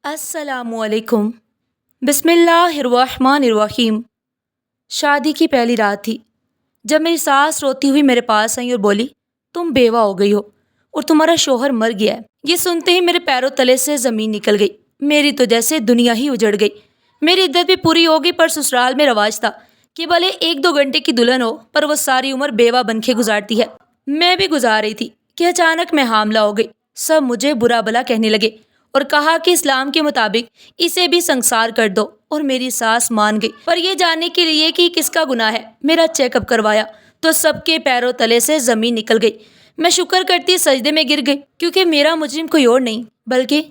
السلام علیکم۔ بسم اللہ الرحمن الرحیم۔ شادی کی پہلی رات تھی جب میری ساس روتی ہوئی میرے پاس آئی اور بولی، تم بیوہ ہو گئی ہو اور تمہارا شوہر مر گیا ہے۔ یہ سنتے ہی میرے پیروں تلے سے زمین نکل گئی۔ میری تو جیسے دنیا ہی اجڑ گئی۔ میری عدت بھی پوری ہو گئی، پر سسرال میں رواج تھا کہ بھلے 1-2 گھنٹے کی دلہن ہو پر وہ ساری عمر بیوہ بن کے گزارتی ہے۔ میں بھی گزار رہی تھی کہ اچانک میں حاملہ ہو گئی۔ سب مجھے برا بھلا کہنے لگے اور کہا کہ اسلام کے مطابق اسے بھی سنسار کر دو، اور میری ساس مان گئی۔ پر یہ جاننے کے لیے کہ کس کا گناہ ہے، میرا چیک اپ کروایا تو سب کے پیروں تلے سے زمین نکل گئی۔ میں شکر کرتی سجدے میں گر گئی، کیونکہ میرا مجرم کوئی اور نہیں بلکہ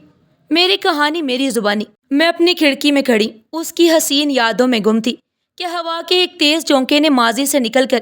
میری کہانی، میری زبانی۔ میں اپنی کھڑکی میں کھڑی اس کی حسین یادوں میں گم تھی کہ ہوا کے ایک تیز جھونکے نے ماضی سے نکل کر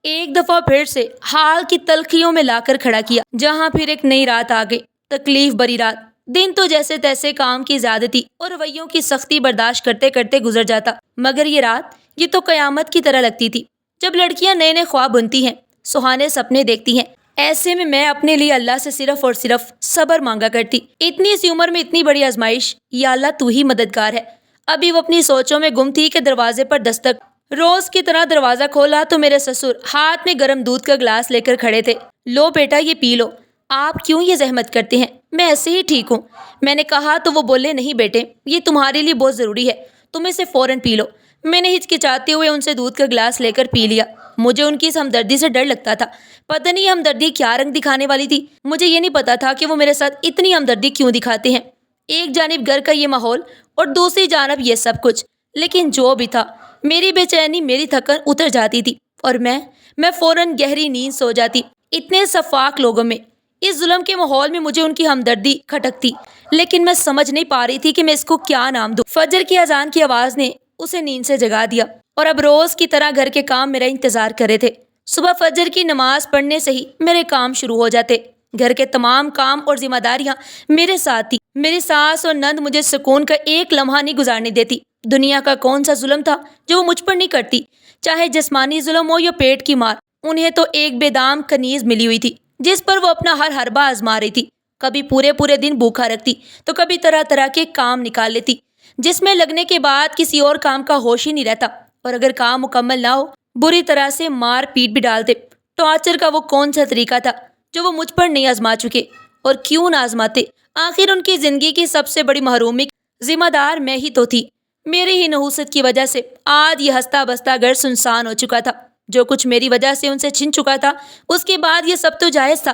ایک دفعہ پھر سے حال کی تلخیوں میں لا کر کھڑا کیا، جہاں پھر ایک نئی رات آ گئی، تکلیف بری رات۔ دن تو جیسے تیسے کام کی زیادتی اور رویوں کی سختی برداشت کرتے کرتے گزر جاتا، مگر یہ رات، یہ تو قیامت کی طرح لگتی تھی۔ جب لڑکیاں نئے نئے خواب بنتی ہیں، سہانے سپنے دیکھتی ہیں، ایسے میں اپنے لیے اللہ سے صرف اور صرف صبر مانگا کرتی۔ اتنی سی عمر میں اتنی بڑی آزمائش، یا اللہ تو ہی مددگار ہے۔ ابھی وہ اپنی سوچوں میں گم تھی کہ دروازے پر دستک۔ روز کی طرح دروازہ کھولا تو میرے سسر ہاتھ میں گرم دودھ کا گلاس لے کر کھڑے تھے۔ لو بیٹا، یہ پی لو۔ آپ کیوں یہ زحمت کرتے ہیں؟ میں ایسے ہی ٹھیک ہوں، میں نے کہا تو وہ بولے، نہیں بیٹے، یہ تمہارے لیے بہت ضروری ہے، تم اسے فوراً پی لو۔ میں نے ہچکچاتے ہوئے ان سے دودھ کا گلاس لے کر پی لیا۔ مجھے ان کی اس ہمدردی سے ڈر لگتا تھا۔ پتہ نہیں ہمدردی کیا رنگ دکھانے والی تھی۔ مجھے یہ نہیں پتا تھا کہ وہ میرے ساتھ اتنی ہمدردی کیوں دکھاتے ہیں۔ ایک جانب گھر کا یہ ماحول اور دوسری جانب یہ سب کچھ، لیکن جو بھی تھا، میری بے چینی، میری تھکن اتر جاتی تھی اور میں فوراً گہری نیند سو جاتی۔ اتنے شفاق لوگوں میں، اس ظلم کے ماحول میں مجھے ان کی ہمدردی کھٹکتی، لیکن میں سمجھ نہیں پا رہی تھی کہ میں اس کو کیا نام دوں۔ فجر کی اذان کی آواز نے اسے نیند سے جگا دیا، اور اب روز کی طرح گھر کے کام میرا انتظار کر رہے تھے۔ صبح فجر کی نماز پڑھنے سے ہی میرے کام شروع ہو جاتے۔ گھر کے تمام کام اور ذمہ داریاں میرے ساتھ تھی۔ میری ساس اور نند مجھے سکون کا ایک لمحہ نہیں گزارنے دیتی۔ دنیا کا کون سا ظلم تھا جو وہ مجھ پر نہیں کرتی، چاہے جسمانی ظلم ہو یا پیٹ کی مار۔ انہیں تو ایک بے دام کنیز ملی ہوئی تھی جس پر وہ اپنا ہر حربہ آزما رہی تھی۔ کبھی پورے دن بھوکا رکھتی تو کبھی طرح طرح کے کام نکال لیتی، جس میں لگنے کے بعد کسی اور کام کا ہوش ہی نہیں رہتا، اور اگر کام مکمل نہ ہو بری طرح سے مار پیٹ بھی ڈالتے۔ ٹارچر کا وہ کون سا طریقہ تھا جو وہ مجھ پر نہیں آزما چکے، اور کیوں نہ آزماتے؟ آخر ان کی زندگی کی سب سے بڑی محرومی ذمہ دار میں ہی تو تھی۔ میری ہی نحوست کی وجہ سے آج یہ ہستا بستا گھر سنسان ہو چکا تھا۔ جو کچھ میری وجہ سے ان سے چھن چکا تھا، اس کے بعد یہ سب تو جائز تھا،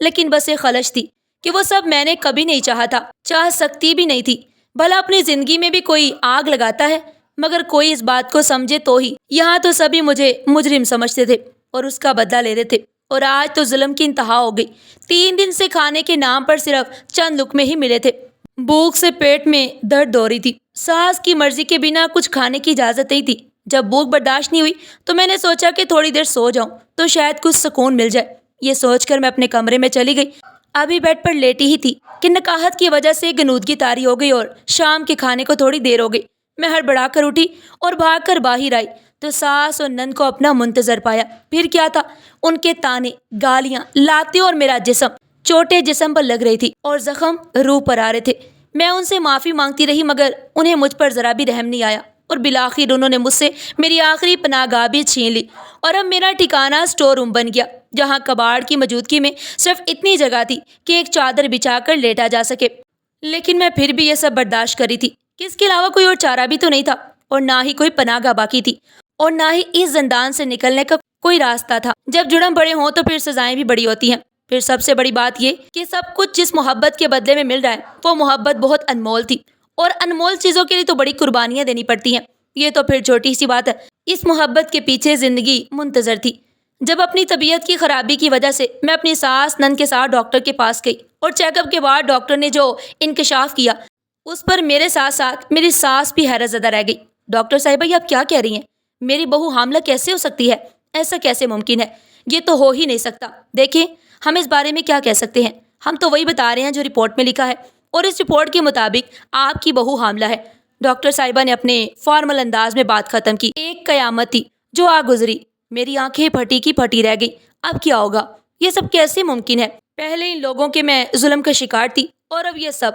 لیکن بس ایک خلش تھی کہ وہ سب میں نے کبھی نہیں چاہا تھا، چاہ سکتی بھی نہیں تھی۔ بھلا اپنی زندگی میں بھی کوئی آگ لگاتا ہے، مگر کوئی اس بات کو سمجھے تو ہی۔ یہاں تو سبھی مجھے مجرم سمجھتے تھے اور اس کا بدلہ لے رہے تھے، اور آج تو ظلم کی انتہا ہو گئی۔ 3 دن سے کھانے کے نام پر صرف چند لقمے ہی ملے تھے۔ بھوک سے پیٹ میں درد ہو رہی تھی۔ ساس کی مرضی کے بنا کچھ کھانے کی اجازت نہیں تھی۔ جب بھوک برداشت نہیں ہوئی تو میں نے سوچا کہ تھوڑی دیر سو جاؤں تو شاید کچھ سکون مل جائے۔ یہ سوچ کر میں اپنے کمرے میں چلی گئی۔ ابھی بیڈ پر لیٹی ہی تھی کہ نکاہت کی وجہ سے غنودگی طاری ہو گئی اور شام کے کھانے کو تھوڑی دیر ہو گئی۔ میں ہڑبڑا کر اٹھی اور بھاگ کر باہر آئی تو ساس اور نند کو اپنا منتظر پایا۔ پھر کیا تھا، ان کے تانے، گالیاں، لاتیں، اور میرا جسم، چوٹیں جسم پر لگ رہی تھی اور زخم روح پر آ رہے تھے۔ میں ان سے معافی مانگتی رہی، مگر انہیں مجھ پر ذرا بھی رحم نہیں آیا، اور بالآخر انہوں نے مجھ سے میری آخری پناہ گاہ بھی چھین لی، اور اب میرا ٹھکانہ اسٹور روم بن گیا، جہاں کباڑ کی موجودگی میں صرف اتنی جگہ تھی کہ ایک چادر بچھا کر لیٹا جا سکے۔ لیکن میں پھر بھی یہ سب برداشت کر رہی تھی کہ اس کے علاوہ کوئی اور چارہ بھی تو نہیں تھا، اور نہ ہی کوئی پناہ گاہ باقی تھی، اور نہ ہی اس زندان سے نکلنے کا کوئی راستہ تھا۔ جب جرم بڑے ہوں تو پھر سزائیں بھی بڑی ہوتی ہیں۔ پھر سب سے بڑی بات یہ کہ سب کچھ جس محبت کے بدلے میں مل رہا ہے، وہ محبت بہت انمول تھی، اور انمول چیزوں کے لیے تو بڑی قربانیاں دینی پڑتی ہیں۔ یہ تو پھر چھوٹی سی بات ہے، اس محبت کے پیچھے زندگی منتظر تھی۔ جب اپنی طبیعت کی خرابی کی وجہ سے میں اپنی ساس نند کے ساتھ ڈاکٹر کے پاس گئی، اور چیک اپ کے بعد ڈاکٹر نے جو انکشاف کیا، اس پر میرے ساتھ ساتھ میری ساس بھی حیرت زدہ رہ گئی۔ ڈاکٹر صاحبہ، یہ آپ کیا کہہ رہی ہیں؟ میری بہو حاملہ کیسے ہو سکتی ہے؟ ایسا کیسے ممکن ہے؟ یہ تو ہو ہی نہیں سکتا۔ دیکھیں، ہم اس بارے میں کیا کہہ سکتے ہیں؟ ہم تو وہی بتا رہے ہیں جو رپورٹ میں لکھا ہے، اور اس رپورٹ کے مطابق آپ کی بہو حاملہ ہے۔ ڈاکٹر صاحبہ نے اپنے فارمل انداز میں بات ختم کی۔ ایک قیامت تھی جو آ گزری، میری آنکھیں پھٹی کی پھٹی رہ گئی۔ اب کیا ہوگا؟ یہ سب کیسے ممکن ہے؟ پہلے ان لوگوں کے میں ظلم کا شکار تھی، اور اب یہ سب۔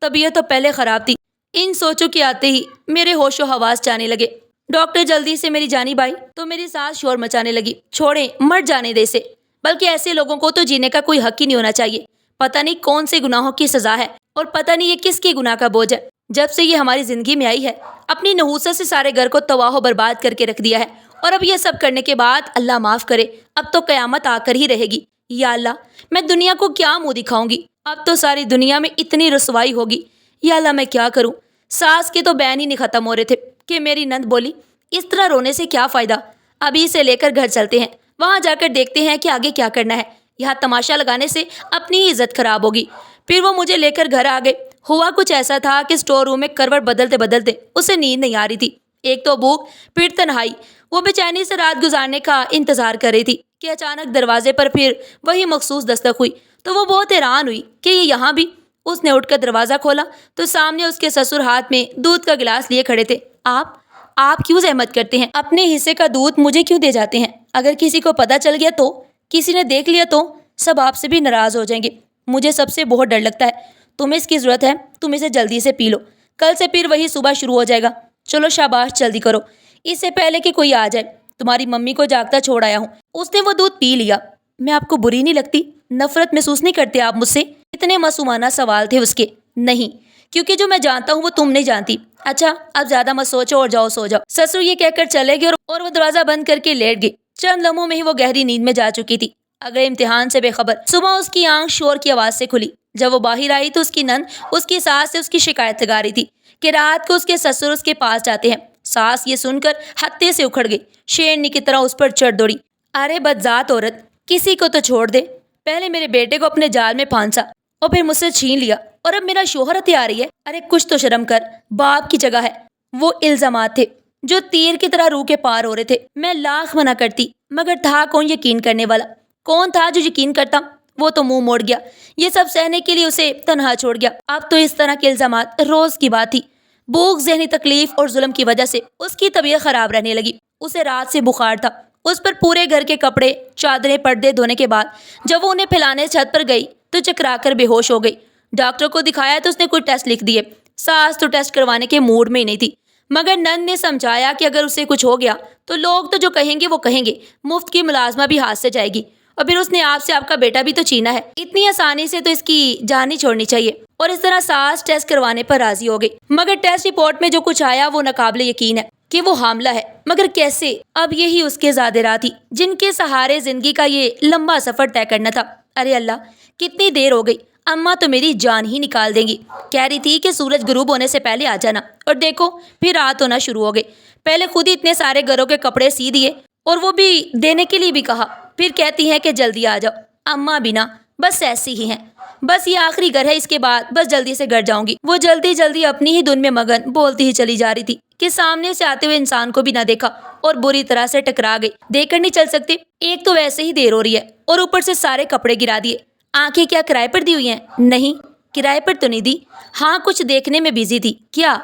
طبیعت تو پہلے خراب تھی۔ ان سوچوں کے آتے ہی میرے ہوش و حواس جانے لگے۔ ڈاکٹر جلدی سے میری جانب آئی تو میری سانس شور مچانے لگی، چھوڑیں، مر جانے دے اسے، بلکہ ایسے لوگوں کو تو جینے کا کوئی حق ہی نہیں ہونا چاہیے۔ پتہ نہیں کون سے گناہوں کی سزا ہے اور پتہ نہیں یہ کس کے گناہ کا بوجھ ہے۔ جب سے یہ ہماری زندگی میں آئی ہے اپنی نحوست سے سارے گھر کو تباہ و برباد کر کے رکھ دیا ہے، اور اب یہ سب کرنے کے بعد اللہ معاف کرے اب تو قیامت آ کر ہی رہے گی۔ یا اللہ، میں دنیا کو کیا منہ دکھاؤں گی؟ اب تو ساری دنیا میں اتنی رسوائی ہوگی۔ یا اللہ، میں کیا کروں؟ ساس کے تو بین ہی نہیں ختم ہو رہے تھے کہ میری نند بولی، اس طرح رونے سے کیا فائدہ، ابھی سے لے کر گھر چلتے ہیں، وہاں جا کر دیکھتے ہیں کہ آگے کیا کرنا ہے، یہاں تماشا لگانے سے اپنی ہی عزت خراب ہوگی۔ پھر وہ مجھے لے کر گھر آ گئے۔ ہوا کچھ ایسا تھا کہ اسٹور روم میں کروٹ بدلتے بدلتے اسے نیند نہیں آ رہی تھی۔ ایک تو بھوک، پھر تنہائی، وہ بے چینی سے رات گزارنے کا انتظار کر رہی تھی کہ اچانک دروازے پر پھر وہی مخصوص دستک ہوئی تو وہ بہت حیران ہوئی کہ یہ یہاں بھی۔ اس نے اٹھ کر دروازہ کھولا تو سامنے اس کے سسر ہاتھ میں دودھ کا گلاس لیے کھڑے تھے۔ آپ کیوں زحمت کرتے ہیں؟ اپنے حصے کا دودھ مجھے کیوں دے جاتے ہیں؟ اگر کسی کو پتہ چل گیا تو، کسی نے دیکھ لیا تو سب آپ سے بھی ناراض ہو جائیں گے۔ مجھے سب سے بہت ڈر لگتا ہے۔ تمہیں اس کی ضرورت ہے، تم اسے جلدی سے پی لو، کل سے پھر وہی صبح شروع ہو جائے گا۔ چلو شاباش، جلدی کرو، اس سے پہلے کہ کوئی آ جائے۔ تمہاری ممی کو جاگتا چھوڑ آیا ہوں۔ اس نے وہ دودھ پی لیا۔ میں آپ کو بری نہیں لگتی؟ نفرت محسوس نہیں کرتے آپ مجھ سے؟ اتنے معصومانہ سوال تھے اس کے۔ نہیں، کیونکہ جو میں جانتا ہوں وہ تم نہیں جانتی۔ اچھا، اب زیادہ مت سوچو اور جاؤ سو جاؤ۔ سسر یہ کہہ کر چلے گئے اور وہ دروازہ بند کر کے لیٹ گئی۔ چند لمحوں میں ہی وہ گہری نیند میں جا چکی تھی، اگلے امتحان سے بے خبر۔ صبح اس کی آنکھ شور کی آواز سے کھلی۔ جب وہ باہر آئی تو اس کی نند اس کی ساس سے اس کی شکایت لگا رہی تھی کہ رات کو اس کے سسر اس کے پاس جاتے ہیں۔ ساس یہ سن کر ہتے سے اکھڑ گئی، شیرنی کی طرح اس پر چڑھ دوڑی۔ ارے بدذات عورت، کسی کو تو چھوڑ دے، پہلے میرے بیٹے کو اپنے جال میں پھانسا اور پھر مجھ سے چھین لیا، اور اب میرا شوہر ہتھیار آ رہی ہے۔ ارے کچھ تو شرم کر، باپ کی جگہ ہے۔ وہ الزامات تھے جو تیر کی طرح روح کے پار ہو رہے تھے۔ میں لاکھ منع کرتی مگر تھا کون یقین کرنے والا؟ کون تھا جو یقین کرتا؟ وہ تو منہ موڑ گیا، یہ سب سہنے کے لیے اسے تنہا چھوڑ گیا۔ اب تو اس طرح کے الزامات روز کی بات تھی۔ بھوک، ذہنی تکلیف اور ظلم کی وجہ سے اس کی طبیعت خراب رہنے لگی۔ اسے رات سے بخار تھا۔ اس پر پورے گھر کے کپڑے، چادریں، پردے دھونے کے بعد جب وہ انہیں پھیلانے چھت پر گئی تو چکرا کر بے ہوش ہو گئی۔ ڈاکٹر کو دکھایا تو اس نے کچھ ٹیسٹ لکھ دیے۔ ساس تو ٹیسٹ کروانے کے موڈ میں ہی نہیں تھی، مگر نند نے سمجھایا کہ اگر اسے کچھ ہو گیا تو لوگ تو جو کہیں گے وہ کہیں گے، مفت کی ملازمہ بھی ہاتھ سے جائے گی، اور پھر اس نے آپ کا بیٹا بھی تو چھینا ہے، اتنی آسانی سے تو اس کی جان نہیں چھوڑنی چاہیے۔ اور اس طرح ساس ٹیسٹ کروانے پر راضی ہو گئی، مگر ٹیسٹ رپورٹ میں جو کچھ آیا وہ ناقابل یقین ہے کہ وہ حاملہ ہے۔ مگر کیسے؟ اب یہی اس کے زاد راہ تھی جن کے سہارے زندگی کا یہ لمبا سفر طے کرنا تھا۔ ارے اللہ، کتنی دیر ہو گئی، اماں تو میری جان ہی نکال دیں گی۔ کہہ رہی تھی کہ سورج غروب ہونے سے پہلے آ جانا، اور دیکھو پھر رات ہونا شروع ہو گئی۔ پہلے خود ہی اتنے سارے گھروں کے کپڑے سی دیے اور وہ بھی دینے کے لیے بھی کہا، پھر کہتی ہیں کہ جلدی آ جاؤ۔ اماں بھی نہ بس ایسی ہی ہیں، بس یہ آخری گھر ہے، اس کے بعد بس جلدی سے گھر جاؤں گی۔ وہ جلدی جلدی اپنی ہی دھن میں مگن بولتی ہی چلی جا رہی تھی کہ سامنے سے آتے ہوئے انسان کو بھی نہ دیکھا اور بری طرح سے ٹکرا گئی۔ دیکھ کر نہیں چل سکتے؟ ایک تو ویسے ہی دیر ہو رہی ہے اور اوپر سے سارے کپڑے گرا دیے۔ آنکھیں کیا کرائے پر دی ہوئی ہیں؟ نہیں، کرائے پر تو نہیں دی۔ ہاں، کچھ دیکھنے میں بزی تھی۔ کیا؟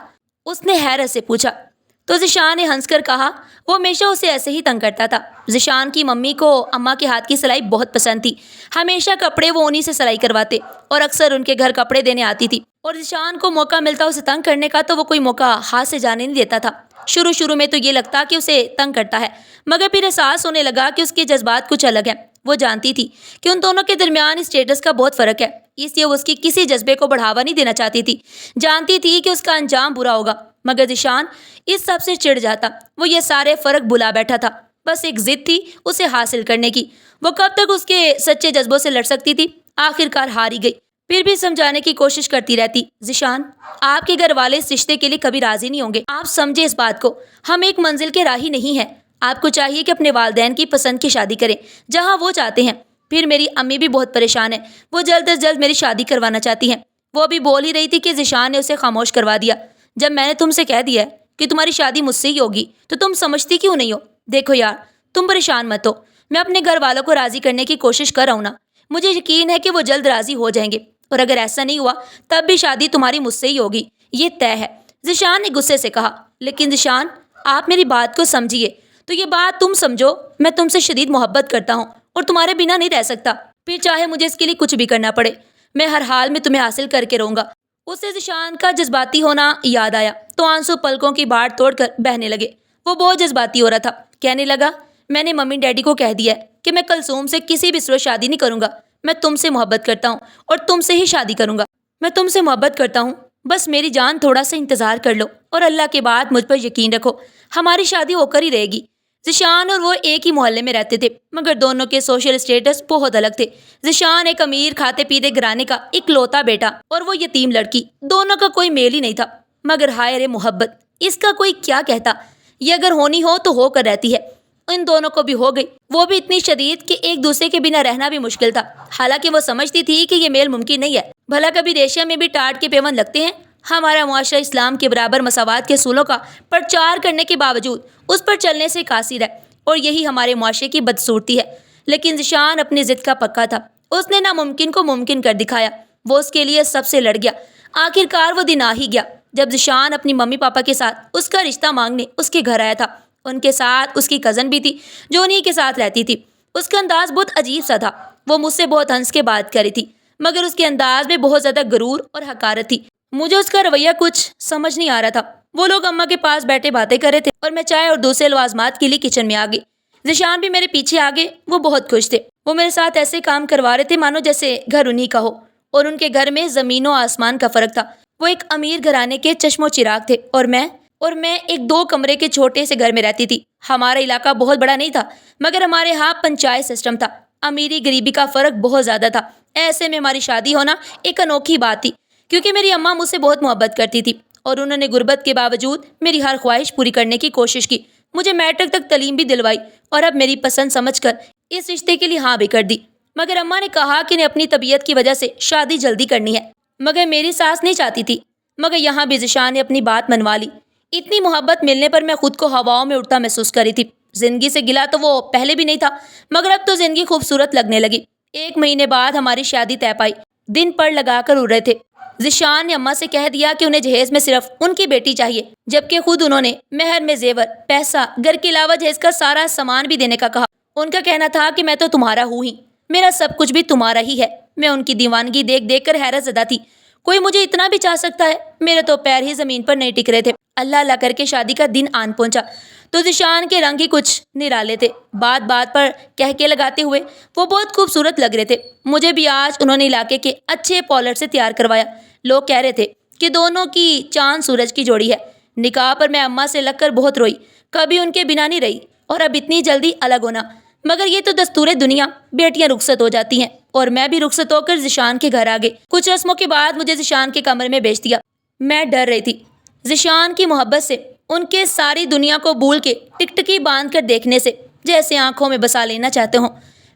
اس نے حیرت سے پوچھا تو ذیشان نے ہنس کر کہا، وہ ہمیشہ اسے ایسے ہی تنگ کرتا تھا۔ ذیشان کی ممی کو اماں کے ہاتھ کی سلائی بہت پسند تھی، ہمیشہ کپڑے وہ انہی سے سلائی کرواتے اور اکثر ان کے گھر کپڑے دینے آتی تھی، اور ذیشان کو موقع ملتا اسے تنگ کرنے کا تو وہ کوئی موقع ہاتھ سے جانے نہیں دیتا تھا۔ شروع میں تو یہ لگتا کہ اسے تنگ کرتا ہے، مگر پھر احساس ہونے لگا کہ اس کے جذبات کچھ الگ ہیں۔ وہ جانتی تھی کہ ان دونوں کے درمیان اسٹیٹس کا بہت فرق ہے، اس لیے وہ اس کی کسی جذبے کو بڑھاوا نہیں دینا چاہتی تھی۔ جانتی تھی کہ اس کا انجام برا ہوگا، مگر ذیشان اس سب سے چڑ جاتا۔ وہ یہ سارے فرق بھلا بیٹھا تھا، بس ایک ضد تھی اسے حاصل کرنے کی۔ وہ کب تک اس کے سچے جذبوں سے لڑ سکتی تھی؟ آخرکار ہار ہی گئی، پھر بھی سمجھانے کی کوشش کرتی رہتی۔ ذیشان، آپ کے گھر والے اس رشتے کے لیے کبھی راضی نہیں ہوں گے، آپ سمجھے اس بات کو، ہم ایک منزل کے راہی نہیں ہیں۔ آپ کو چاہیے کہ اپنے والدین کی پسند کی شادی کریں جہاں وہ چاہتے ہیں۔ پھر میری امی بھی بہت پریشان ہے، وہ جلد از جلد میری شادی کروانا چاہتی ہیں۔ وہ ابھی بول ہی رہی تھی کہ ذیشان نے اسے خاموش کروا دیا۔ جب میں نے تم سے کہہ دیا ہے کہ تمہاری شادی مجھ سے ہی ہوگی تو تم سمجھتی کیوں نہیں ہو؟ دیکھو یار، تم پریشان مت ہو، میں اپنے گھر والوں کو راضی کرنے کی کوشش کر رہا ہوں نا، مجھے یقین ہے کہ وہ جلد راضی ہو جائیں گے، اور اگر ایسا نہیں ہوا تب بھی شادی تمہاری مجھ سے ہی ہوگی، یہ طے ہے۔ ذیشان نے غصے سے کہا۔ لیکن ذیشان، آپ میری بات کو سمجھیے، تو یہ بات تم سمجھو، میں تم سے شدید محبت کرتا ہوں اور تمہارے بنا نہیں رہ سکتا، پھر چاہے مجھے اس کے لیے کچھ بھی کرنا پڑے، میں ہر حال میں تمہیں حاصل کر کے رہوں گا۔ اسے ذیشان کا جذباتی ہونا یاد آیا تو آنسو پلکوں کی باڑ توڑ کر بہنے لگے۔ وہ بہت جذباتی ہو رہا تھا، کہنے لگا، میں نے ممی ڈیڈی کو کہہ دیا ہے کہ میں کلثوم سے کسی بھی صورت شادی نہیں کروں گا۔ میں تم سے محبت کرتا ہوں اور تم سے ہی شادی کروں گا۔ میں تم سے محبت کرتا ہوں، بس میری جان تھوڑا سا انتظار کر لو اور اللہ کے بعد مجھ پر یقین رکھو، ہماری شادی ہو کر ہی رہے گی۔ ذیشان اور وہ ایک ہی محلے میں رہتے تھے مگر دونوں کے سوشل اسٹیٹس بہت الگ تھے۔ ذیشان ایک امیر کھاتے پیتے گھرانے کا اکلوتا بیٹا اور وہ یتیم لڑکی، دونوں کا کوئی میل ہی نہیں تھا۔ مگر ہائے رے محبت، اس کا کوئی کیا کہتا، یہ اگر ہونی ہو تو ہو کر رہتی ہے۔ ان دونوں کو بھی ہو گئی، وہ بھی اتنی شدید کہ ایک دوسرے کے بنا رہنا بھی مشکل تھا۔ حالانکہ وہ سمجھتی تھی کہ یہ میل ممکن نہیں ہے، بھلا کبھی ریشم میں بھی ٹاٹ کے پیون لگتے ہیں۔ ہمارا معاشرہ اسلام کے برابر مساوات کے اصولوں کا پرچار کرنے کے باوجود اس پر چلنے سے قاصر ہے، اور یہی ہمارے معاشرے کی بدصورتی ہے۔ لیکن ذیشان اپنی ضد کا پکا تھا، اس نے ناممکن کو ممکن کر دکھایا۔ وہ اس کے لیے سب سے لڑ گیا۔ آخر کار وہ دن آ ہی گیا جب ذیشان اپنی ممی پاپا کے ساتھ اس کا رشتہ مانگنے اس کے گھر آیا تھا۔ ان کے ساتھ اس کی کزن بھی تھی جو انہی کے ساتھ رہتی تھی۔ اس کا انداز بہت عجیب سا تھا، وہ مجھ سے بہت ہنس کے بات کر رہی تھی مگر اس کے انداز میں بہت زیادہ غرور اور حقارت تھی۔ مجھے اس کا رویہ کچھ سمجھ نہیں آ رہا تھا۔ وہ لوگ اماں کے پاس بیٹھے باتیں کر رہے تھے اور میں چائے اور دوسرے لوازمات کے لیے کچن میں آ گئی۔ ذیشان بھی میرے پیچھے آ گئے۔ وہ بہت خوش تھے، وہ میرے ساتھ ایسے کام کروا رہے تھے مانو جیسے گھر انہی کا ہو، اور ان کے گھر میں زمین و آسمان کا فرق تھا۔ وہ ایک امیر گھرانے کے چشم و چراغ تھے اور میں ایک 2 کمرے کے چھوٹے سے گھر میں رہتی تھی۔ ہمارا علاقہ بہت بڑا نہیں تھا مگر ہمارے ہاں پنچایت سسٹم تھا۔ امیری غریبی کا فرق بہت زیادہ تھا۔ ایسے میں ہماری شادی ہونا ایک انوکھی بات تھی، کیونکہ میری اماں مجھ سے بہت محبت کرتی تھی اور انہوں نے غربت کے باوجود میری ہر خواہش پوری کرنے کی کوشش کی۔ مجھے میٹرک تک تعلیم بھی دلوائی اور اب میری پسند سمجھ کر اس رشتے کے لیے ہاں بھی کر دی۔ مگر اماں نے کہا کہ انہیں اپنی طبیعت کی وجہ سے شادی جلدی کرنی ہے، مگر میری ساس نہیں چاہتی تھی۔ مگر یہاں بھی ذیشان نے اپنی بات منوا لی۔ اتنی محبت ملنے پر میں خود کو ہواؤں میں اڑتا محسوس کر رہی تھی۔ زندگی سے گلا تو وہ پہلے بھی نہیں تھا مگر اب تو زندگی خوبصورت لگنے لگی۔ 1 مہینے بعد ہماری شادی طے پائی۔ دن پڑ لگا کر اڑ رہے تھے۔ ذیشان نے اماں سے کہہ دیا کہ انہیں جہیز میں صرف ان کی بیٹی چاہیے، جبکہ خود انہوں نے مہر میں زیور، پیسہ، گھر کے علاوہ جہیز کا سارا سامان بھی دینے کا کہا۔ ان کا کہنا تھا کہ میں تو تمہارا ہوں ہی، میرا سب کچھ بھی تمہارا ہی ہے۔ میں ان کی دیوانگی دیکھ دیکھ کر حیرت زدہ تھی۔ کوئی مجھے اتنا بھی چاہ سکتا ہے؟ میرے تو پیر ہی زمین پر نہیں ٹک رہے تھے۔ اللہ اللہ کر کے شادی کا دن آن پہنچا تو ذیشان کے رنگ ہی کچھ نرالے تھے۔ بات بات پر کہکے لگاتے ہوئے وہ بہت خوبصورت لگ رہے تھے۔ مجھے بھی آج انہوں نے علاقے کے اچھے پالر سے تیار کروایا۔ لوگ کہہ رہے تھے کہ دونوں کی چاند سورج کی جوڑی ہے۔ نکاح پر میں اماں سے لگ کر بہت روئی، کبھی ان کے بنا نہیں رہی، اور اب اتنی جلدی الگ ہونا۔ مگر یہ تو دستور دنیا، بیٹیاں رخصت ہو جاتی ہیں اور میں بھی رخصت ہو کر ذیشان کے گھر آ گئی۔ کچھ رسموں کے بعد مجھے ذیشان کے کمرے میں بھیج دیا۔ میں ڈر رہی تھی ذیشان کی محبت سے، ان کے ساری دنیا کو بھول کے ٹکٹکی باندھ کر دیکھنے سے، جیسے آنکھوں میں بسا لینا چاہتے ہوں۔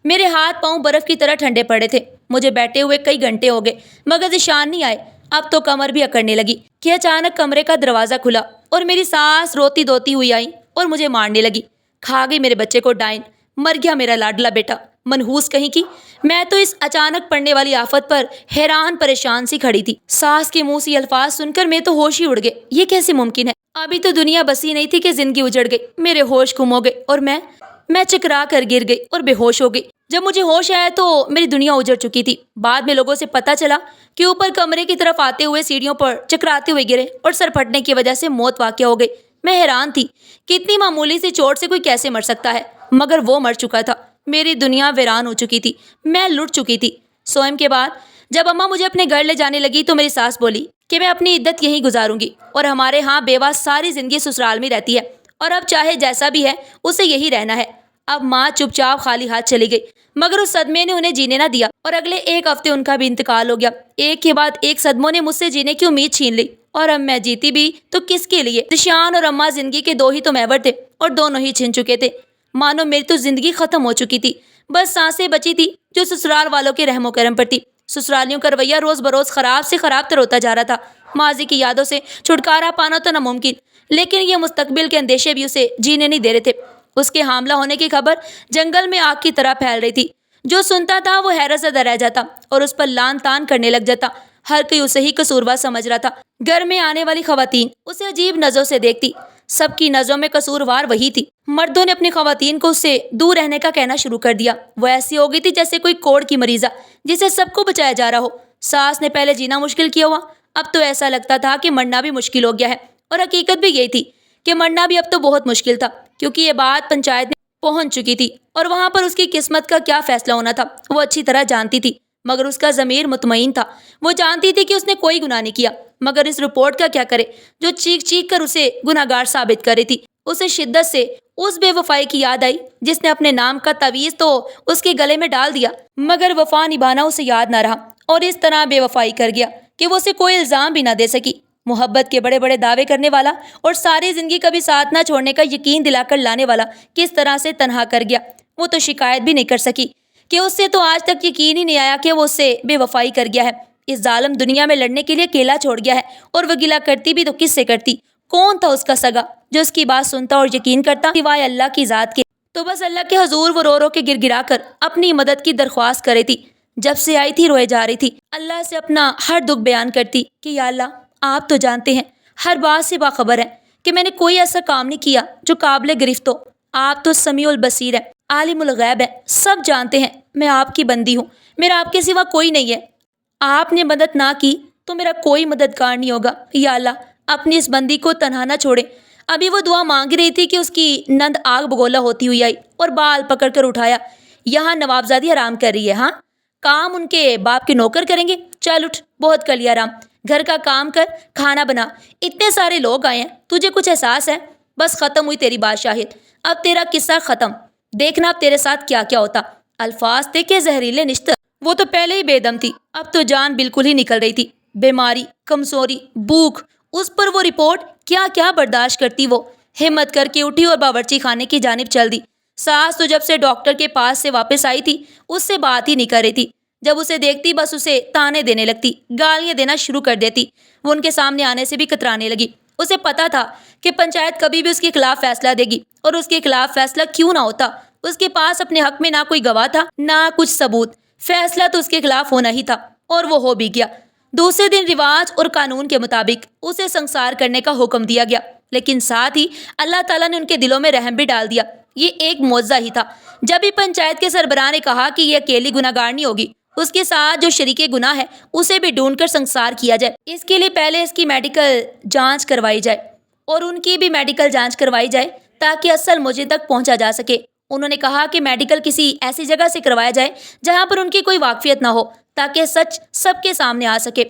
میرے ہاتھ پاؤں برف کی طرح ٹھنڈے پڑے تھے۔ مجھے بیٹھے ہوئے کئی گھنٹے ہو گئے مگر ذیشان نہیں آئے۔ اب تو کمر بھی اکڑنے لگی کہ اچانک کمرے کا دروازہ کھلا اور میری ساس روتی دھوتی ہوئی آئی اور مجھے مارنے لگی۔ کھا گئی میرے بچے کو ڈائن، مر گیا میرا لاڈلا بیٹا، منحوس کہیں کی۔ میں تو اس اچانک پڑنے والی آفت پر حیران پریشان سی کھڑی تھی۔ ساس کے منہ سے یہ الفاظ سن کر میں تو ہوش ہی اڑ گئے۔ یہ کیسے ممکن ہے؟ ابھی تو دنیا بسی نہیں تھی کہ زندگی اجڑ گئی، میرے ہوش گم ہو گئے اور میں چکرا کر گر گئی اور بے ہوش ہو گئی۔ جب مجھے ہوش آیا تو میری دنیا اجڑ چکی تھی۔ بعد میں لوگوں سے پتہ چلا کہ اوپر کمرے کی طرف آتے ہوئے سیڑھیوں پر چکراتے ہوئے گرے اور سر پھٹنے کی وجہ سے موت واقع ہو گئی۔ میں حیران تھی کہ اتنی معمولی سی چوٹ سے کوئی کیسے مر سکتا ہے، مگر وہ مر چکا تھا۔ میری دنیا ویران ہو چکی تھی، میں لٹ چکی تھی۔ سوئم کے بعد جب اماں مجھے اپنے گھر لے جانے لگی تو میری ساس بولی کہ میں اپنی عدت یہیں گزاروں گی، اور ہمارے ہاں بیوہ ساری زندگی سسرال میں رہتی ہے اور اب چاہے جیسا بھی ہے اسے یہی رہنا ہے۔ اب ماں چپ چاپ خالی ہاتھ چلی گئی مگر اس صدمے نے انہیں جینے نہ دیا اور اگلے 1 ہفتے ان کا بھی انتقال ہو گیا۔ ایک کے بعد ایک صدموں نے مجھ سے جینے کی امید چھین لی، اور اب میں جیتی بھی تو کس کے لیے؟ ذیشان اور اماں زندگی کے 2 ہی تو محور تھے اور دونوں ہی چھن چکے تھے۔ مانو میری تو زندگی ختم ہو چکی تھی، بس سانسیں بچی تھی جو سسرال والوں کے رحم و کرم پر تھی۔ سسرالیوں کا رویہ روز بروز خراب سے خراب تر ہوتا جا رہا تھا۔ ماضی کی یادوں سے چھٹکارا پانا تو ناممکن، لیکن یہ مستقبل کے اندیشے بھی اسے جینے نہیں دے رہے تھے۔ اس کے حاملہ ہونے کی خبر جنگل میں آگ کی طرح پھیل رہی تھی۔ جو سنتا تھا وہ حیرت زدہ رہ جاتا اور اس پر لان تان کرنے لگ جاتا۔ ہر کوئی اسے ہی قصوروار سمجھ رہا تھا۔ گھر میں آنے والی خواتین اسے عجیب نظروں سے دیکھتی۔ سب کی نظروں میں قصوروار وہی تھی۔ مردوں نے اپنی خواتین کو اس سے دور رہنے کا کہنا شروع کر دیا۔ وہ ایسی ہو گئی تھی جیسے کوئی کوڑ کی مریضہ جسے سب کو بچایا جا رہا ہو۔ ساس نے پہلے جینا مشکل کیا ہوا، اب تو ایسا لگتا تھا کہ مرنا بھی مشکل ہو گیا ہے، اور حقیقت بھی یہی تھی کہ مرنا بھی اب تو بہت مشکل تھا، کیونکہ یہ بات پنچایت میں پہنچ چکی تھی اور وہاں پر اس کی قسمت کا کیا فیصلہ ہونا تھا وہ اچھی طرح جانتی تھی، مگر اس کا ضمیر مطمئن تھا۔ وہ جانتی تھی کہ اس نے کوئی گناہ نہیں کیا، مگر اس رپورٹ کا کیا کرے جو چیخ چیخ کر اسے گناہگار ثابت کر رہی تھی۔ اسے شدت سے اس بے وفائی کی یاد آئی جس نے اپنے نام کا تعویذ تو اس کے گلے میں ڈال دیا، مگر وفا نبھانا اسے یاد نہ رہا، اور اس طرح بے وفائی کر گیا کہ وہ اسے کوئی الزام بھی نہ دے سکی۔ محبت کے بڑے بڑے دعوے کرنے والا اور ساری زندگی کبھی ساتھ نہ چھوڑنے کا یقین دلا کر لانے والا کس طرح سے تنہا کر گیا۔ وہ تو شکایت بھی نہیں کر سکی کہ اس سے تو آج تک یقین ہی نہیں آیا کہ وہ اس سے بے وفائی کر گیا ہے، اس ظالم دنیا میں لڑنے کے لیے اکیلا چھوڑ گیا ہے، اور وہ گلہ کرتی بھی تو کس سے کرتی؟ کون تھا اس کا سگا جو اس کی بات سنتا اور یقین کرتا سوائے اللہ کی ذات کے؟ تو بس اللہ کے حضور وہ رو رو کے گر گرا کر اپنی مدد کی درخواست کرے تھی۔ جب سے آئی تھی روئے جا رہی تھی، اللہ سے اپنا ہر دکھ بیان کرتی کہ یا اللہ، آپ تو جانتے ہیں، ہر بات سے باخبر ہیں کہ میں نے کوئی ایسا کام نہیں کیا جو قابل گرفت ہو۔ آپ تو سمیع البصیر ہیں، عالم الغیب ہیں، سب جانتے ہیں میں آپ کی بندی ہوں، میرا آپ کے سوا کوئی نہیں ہے۔ آپ نے مدد نہ کی تو میرا کوئی مددگار نہیں ہوگا۔ یا اللہ، اپنی اس بندی کو تنہا نہ چھوڑے۔ ابھی وہ دعا مانگ رہی تھی کہ اس کی نند آگ بگولا ہوتی ہوئی آئی اور بال پکڑ کر اٹھایا۔ یہاں نوابزادی آرام کر رہی ہے؟ ہاں، کام ان کے باپ کے نوکر کریں گے؟ چل اٹھ، بہت کر لیا آرام، گھر کا کام کر، کھانا بنا، اتنے سارے لوگ آئے ہیں، تجھے کچھ احساس ہے؟ بس ختم ہوئی تیری بادشاہیت، اب تیرا قصہ ختم، دیکھنا اب تیرے ساتھ کیا کیا ہوتا۔ الفاظ تھے کہ زہریلے نشتر، وہ تو پہلے ہی بے دم تھی، اب تو جان بالکل ہی نکل رہی تھی۔ بیماری، کمزوری، بھوک، اس پر وہ رپورٹ، کیا کیا برداشت کرتی وہ۔ ہمت کر کے اٹھی اور باورچی خانے کی جانب چل دی۔ ساس تو جب سے ڈاکٹر کے پاس سے واپس آئی تھی اس سے بات ہی نہیں کر رہی تھی، جب اسے دیکھتی بس اسے تانے دینے لگتی، گالیاں دینا شروع کر دیتی۔ وہ ان کے سامنے آنے سے بھی کترانے لگی۔ اسے پتا تھا کہ پنچایت کبھی بھی اس کے خلاف فیصلہ دے گی، اور اس کے خلاف فیصلہ کیوں نہ ہوتا، اس کے پاس اپنے حق میں نہ کوئی گواہ تھا نہ کچھ ثبوت، فیصلہ تو اس کے خلاف ہونا ہی تھا، اور وہ ہو بھی گیا۔ دوسرے دن رواج اور قانون کے مطابق اسے سنسار کرنے کا حکم دیا گیا، لیکن ساتھ ہی اللہ تعالیٰ نے ان کے دلوں میں رحم بھی ڈال دیا۔ یہ ایک معجزہ ہی تھا۔ جب بھی پنچایت کے سربراہ نے کہا کہ یہ اکیلی گناہگار نہیں ہوگی، اس کے ساتھ جو شریک گناہ ہے اسے بھی ڈھونڈ کر سنسار کیا جائے، اس کے لیے پہلے اس کی میڈیکل جانچ کروائی جائے، اور ان کی بھی میڈیکل جانچ کروائی جائے تاکہ اصل مجرم تک پہنچا جا سکے۔ انہوں نے کہا کہ میڈیکل کسی ایسی جگہ سے کروایا جائے جہاں پر ان کی کوئی واقفیت نہ ہو تاکہ سچ سب کے سامنے آ سکے۔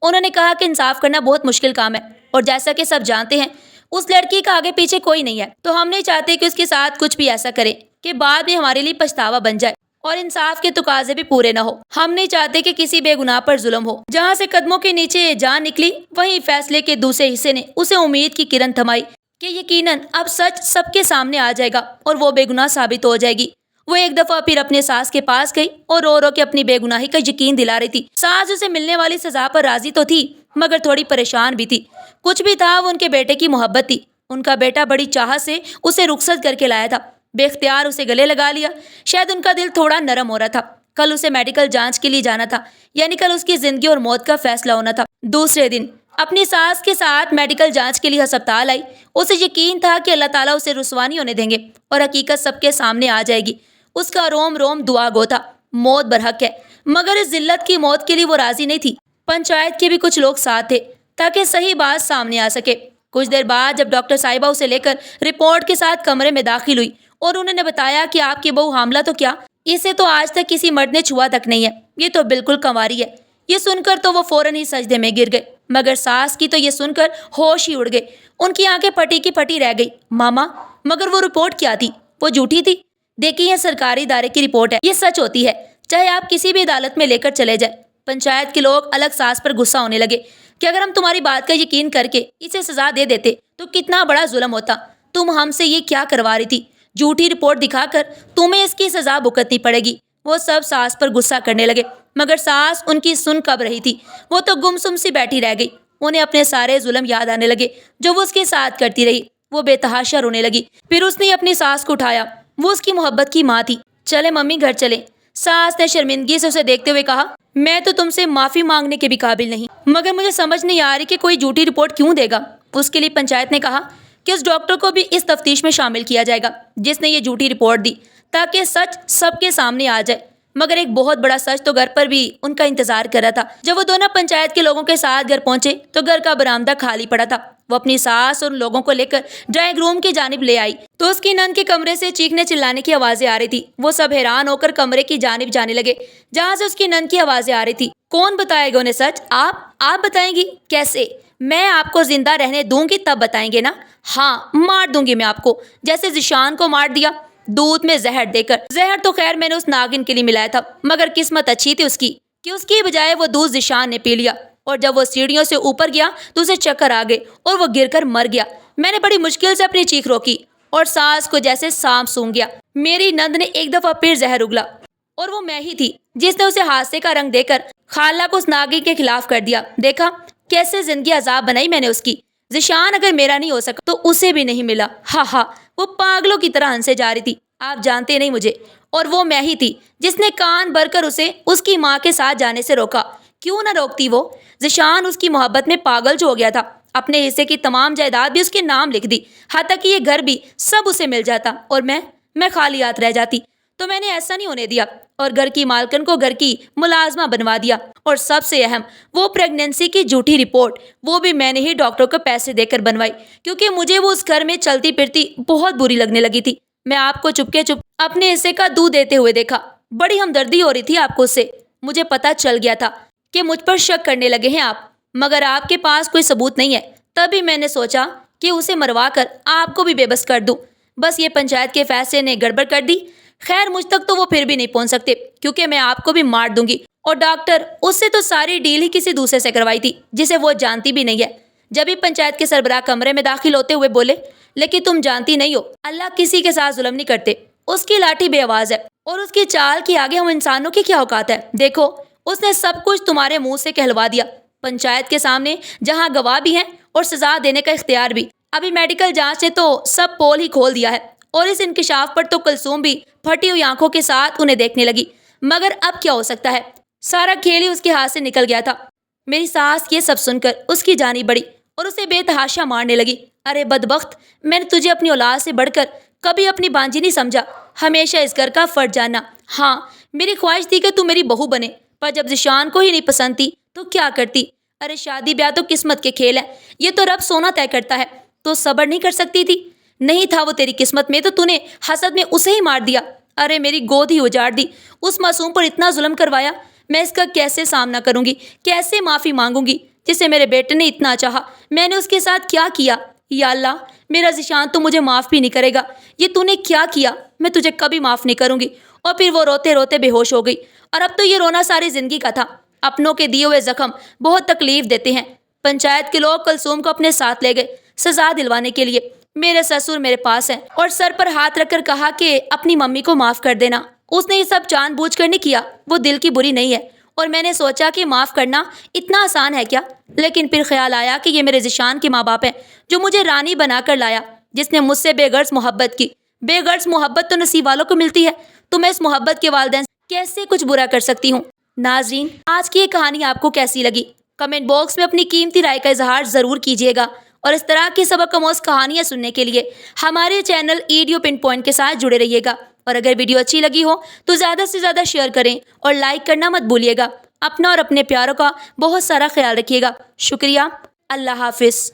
انہوں نے کہا کہ انصاف کرنا بہت مشکل کام ہے، اور جیسا کہ سب جانتے ہیں اس لڑکی کا آگے پیچھے کوئی نہیں ہے، تو ہم نہیں چاہتے کہ اس کے ساتھ کچھ بھی ایسا کرے کہ بعد میں ہمارے لیے پچھتاوا بن جائے اور انصاف کے تقاضے بھی پورے نہ ہو۔ ہم نہیں چاہتے کہ کسی بے گناہ پر ظلم ہو۔ جہاں سے قدموں کے نیچے جان نکلی وہیں فیصلے کے دوسرے حصے نے اسے امید کی کرن تھمائی کہ یقیناً اب سچ سب کے سامنے آ جائے گا اور وہ بے گناہ ثابت ہو جائے گی۔ وہ ایک دفعہ پھر اپنے ساس کے پاس گئی اور رو رو کے اپنی بے گناہی کا یقین دلا رہی تھی۔ ساس اسے ملنے والی سزا پر راضی تو تھی مگر تھوڑی پریشان بھی تھی۔ کچھ بھی تھا، وہ ان کے بیٹے کی محبت تھی۔ ان کا بیٹا بڑی چاہت سے اسے رخصت کر کے لایا تھا، بے اختیار اسے گلے لگا لیا۔ شاید ان کا دل تھوڑا نرم ہو رہا تھا۔ کل اسے میڈیکل جانچ کے لیے جانا تھا، یعنی کل اس کی زندگی اور موت کا فیصلہ ہونا تھا۔ دوسرے دن اپنی ساس کے ساتھ میڈیکل جانچ کے لیے ہسپتال آئی۔ اسے یقین تھا کہ اللہ تعالیٰ اسے رسوا نہیں ہونے دیں گے اور حقیقت سب کے سامنے آ جائے گی۔ اس کا روم روم دعا گو تھا، موت برحق ہے، مگر اس ذلت کی موت کے لیے وہ راضی نہیں تھی۔ پنچایت کے بھی کچھ لوگ ساتھ تھے تاکہ صحیح بات سامنے آ سکے۔ کچھ دیر بعد جب ڈاکٹر صاحبہ اسے لے کر رپورٹ کے ساتھ کمرے میں داخل ہوئی اور انہوں نے بتایا کہ آپ کی بہو حاملہ تو کیا، اسے تو آج تک کسی مرد نے چھوا تک نہیں ہے، یہ تو بالکل کنواری ہے۔ یہ سن کر تو وہ فوراً ہی سجدے میں گر گئے، مگر ساس کی تو یہ سن کر ہوش ہی اڑ گئے۔ ان کی آنکھیں پھٹی کی پھٹی رہ گئی۔ ماما، مگر وہ رپورٹ کیا تھی؟ وہ جھوٹی تھی؟ دیکھیے، یہ سرکاری ادارے کی رپورٹ ہے، یہ سچ ہوتی ہے، چاہے آپ کسی بھی عدالت میں لے کر چلے جائیں۔ پنچایت کے لوگ الگ ساس پر غصہ ہونے لگے کہ اگر ہم تمہاری بات کا یقین کر کے اسے سزا دے دیتے تو کتنا بڑا ظلم ہوتا، تم ہم سے یہ کیا کروا رہی تھی؟ جھوٹی رپورٹ دکھا کر تمہیں اس کی سزا بھگتنی پڑے گی۔ وہ سب ساس پر غصہ کرنے لگے، مگر ساس ان کی سن کب رہی تھی، وہ تو گمسم سی بیٹھی رہ گئی۔ انہیں اپنے سارے ظلم یاد آنے لگے جو وہ اس کے ساتھ کرتی رہی۔ وہ بے تحاشا رونے لگی۔ پھر اس نے اپنی ساس کو اٹھایا، وہ اس کی محبت کی ماں تھی۔ چلے ممی، گھر چلیں۔ ساس نے شرمندگی سے اسے دیکھتے ہوئے کہا، میں تو تم سے معافی مانگنے کے بھی قابل نہیں، مگر مجھے سمجھ نہیں آ رہی کہ کوئی جھوٹی رپورٹ کیوں دے گا۔ اس کے لیے پنچایت نے کہا کہ اس ڈاکٹر کو بھی اس تفتیش میں شامل کیا جائے گا جس نے یہ جھوٹی رپورٹ دی، تاکہ سچ سب کے سامنے آ جائے۔ مگر ایک بہت بڑا سچ تو گھر پر بھی ان کا انتظار کر رہا تھا۔ جب وہ دونوں پنچایت کے لوگوں کے ساتھ گھر پہنچے تو گھر کا برآمدہ خالی پڑا تھا۔ وہ اپنی ساس اور ان لوگوں کو لے کر ڈرائنگ روم کی جانب لے آئی تو اس کی نند کے کمرے سے چیخنے چلانے کی آوازیں آ رہی تھی۔ وہ سب حیران ہو کر کمرے کی جانب جانے لگے جہاں سے اس کی نند کی آوازیں آ رہی تھی۔ کون بتائے گا انہیں سچ؟ آپ بتائیں گی؟ کیسے؟ میں آپ کو زندہ رہنے دوں گی تب بتائیں گے نا؟ ہاں، مار دوں گی میں آپ کو، جیسے ذیشان کو مار دیا دودھ میں زہر دے کر۔ زہر تو خیر میں نے اس ناگن کے لیے ملایا تھا، مگر قسمت اچھی تھی اس کی کہ اس کی بجائے وہ دودھ ذیشان نے پی لیا، اور جب وہ سیڑھیوں سے اوپر گیا تو اسے چکر آ گئے اور وہ گر کر مر گیا۔ میں نے بڑی مشکل سے اپنی چیخ روکی اور سانس کو جیسے سانپ سونگھ گیا۔ میری نند نے ایک دفعہ پھر زہر اگلا اور وہ میں ہی تھی جس نے اسے حادثے کا رنگ دے کر خالہ کو اس ناگن کے خلاف کر دیا۔ دیکھا کیسے زندگی عذاب بنائی میں نے اس کی۔ ذیشان اگر میرا نہیں ہو سکا تو اسے بھی نہیں ملا۔ ہاں، وہ پاگلوں کی طرح ہنسے جا رہی تھی۔ آپ جانتے نہیں مجھے، اور وہ میں ہی تھی جس نے کان بھر کر اسے اس کی ماں کے ساتھ جانے سے روکا۔ کیوں نہ روکتی وہ؟ ذیشان اس کی محبت میں پاگل جو ہو گیا تھا، اپنے حصے کی تمام جائیداد بھی اس کے نام لکھ دی، حتیٰ کہ یہ گھر بھی سب اسے مل جاتا اور میں خالی ہاتھ رہ جاتی۔ تو میں نے ایسا نہیں ہونے دیا اور گھر کی مالکن کو گھر کی ملازمہ بنوا دیا، اور سب سے اہم وہ پریگننسی کی جھوٹی رپورٹ، وہ بھی میں نے ہی ڈاکٹر کو پیسے دے کر بنوائی، کیونکہ مجھے وہ اس گھر میں چلتی پھرتی بہت بری لگنے لگی تھی۔ میں آپ کو چپکے اپنے حصے کا دودھ دیتے ہوئے دیکھا، بڑی ہمدردی ہو رہی تھی آپ کو اس سے۔ مجھے پتا چل گیا تھا کہ مجھ پر شک کرنے لگے ہیں آپ، مگر آپ کے پاس کوئی ثبوت نہیں ہے، تبھی میں نے سوچا کہ اسے مروا کر آپ کو بھی بے بس کر دوں۔ بس یہ پنچایت کے فیصلے نے گڑبڑ کر دی۔ خیر مجھ تک تو وہ پھر بھی نہیں پہنچ سکتے، کیونکہ میں آپ کو بھی مار دوں گی، اور ڈاکٹر اس سے تو ساری ڈیل ہی کسی دوسرے سے کروائی تھی جسے وہ جانتی بھی نہیں ہے۔ جب ہی پنچایت کے سربراہ کمرے میں داخل ہوتے ہوئے بولے، لیکن تم جانتی نہیں ہو اللہ کسی کے ساتھ ظلم نہیں کرتے، اس کی لاٹھی بے آواز ہے اور اس کی چال کے آگے ہم انسانوں کی کیا اوقات ہے؟ دیکھو اس نے سب کچھ تمہارے منہ سے کہلوا دیا، پنچایت کے سامنے، جہاں گواہ بھی ہیں اور سزا دینے کا اختیار بھی۔ ابھی میڈیکل جانچ نے تو سب پول ہی کھول دیا ہے، اور اس انکشاف پر تو کلثوم بھی پھٹی ہوئی آنکھوں کے ساتھ انہیں دیکھنے لگی۔ مگر اب کیا ہو سکتا ہے؟ سارا کھیل ہی اس کے ہاتھ سے نکل گیا تھا۔ میری ساس یہ سب سن کر اس کی جانب بڑھی اور اسے بے تحاشا مارنے لگی۔ ارے بدبخت، میں نے تجھے اپنی اولاد سے بڑھ کر کبھی اپنی بانجی نہیں سمجھا، ہمیشہ اس گھر کا فرد جاننا۔ ہاں میری خواہش تھی کہ تو میری بہو بنے، پر جب ذیشان کو ہی نہیں پسند تھی تو کیا کرتی؟ ارے شادی بیاہ تو قسمت کے کھیل ہے، یہ تو رب سونا طے کرتا ہے۔ تو صبر نہیں کر سکتی تھی؟ نہیں تھا وہ تیری قسمت میں تو تو نے حسد میں اسے ہی مار دیا۔ ارے میری گود ہی اجاڑ دی، اس معصوم پر اتنا ظلم کروایا۔ میں اس کا کیسے سامنا کروں گی، کیسے معافی مانگوں گی؟ جسے میرے بیٹے نے اتنا چاہا، میں نے اس کے ساتھ کیا کیا؟ یا اللہ، میرا ذیشان تو مجھے معاف بھی نہیں کرے گا۔ یہ تو نے کیا کیا؟ میں تجھے کبھی معاف نہیں کروں گی۔ اور پھر وہ روتے روتے بے ہوش ہو گئی، اور اب تو یہ رونا ساری زندگی کا تھا۔ اپنوں کے دیے ہوئے زخم بہت تکلیف دیتے ہیں۔ پنچایت کے لوگ کلثوم کو اپنے ساتھ لے گئے سزا دلوانے کے لیے۔ میرے سسر میرے پاس ہیں اور سر پر ہاتھ رکھ کر کہا کہ اپنی ممی کو معاف کر دینا، اس نے یہ سب جان بوجھ کر نہیں کیا، وہ دل کی بری نہیں ہے۔ اور میں نے سوچا کہ معاف کرنا اتنا آسان ہے کیا؟ لیکن پھر خیال آیا کہ یہ میرے ذیشان کے ماں باپ ہیں، جو مجھے رانی بنا کر لایا، جس نے مجھ سے بے غرض محبت کی۔ بے غرض محبت تو نصیب والوں کو ملتی ہے، تو میں اس محبت کے والدین کیسے کچھ برا کر سکتی ہوں؟ ناظرین، آج کی یہ کہانی آپ کو کیسی لگی؟ کمنٹ باکس میں اپنی قیمتی رائے کا اظہار ضرور کیجیے گا، اور اس طرح کی سبق آموز کہانیاں سننے کے لیے ہمارے چینل ایڈیو پن پوائنٹ کے ساتھ جڑے رہیے گا۔ اور اگر ویڈیو اچھی لگی ہو تو زیادہ سے زیادہ شیئر کریں اور لائک کرنا مت بھولیے گا۔ اپنا اور اپنے پیاروں کا بہت سارا خیال رکھیے گا۔ شکریہ۔ اللہ حافظ۔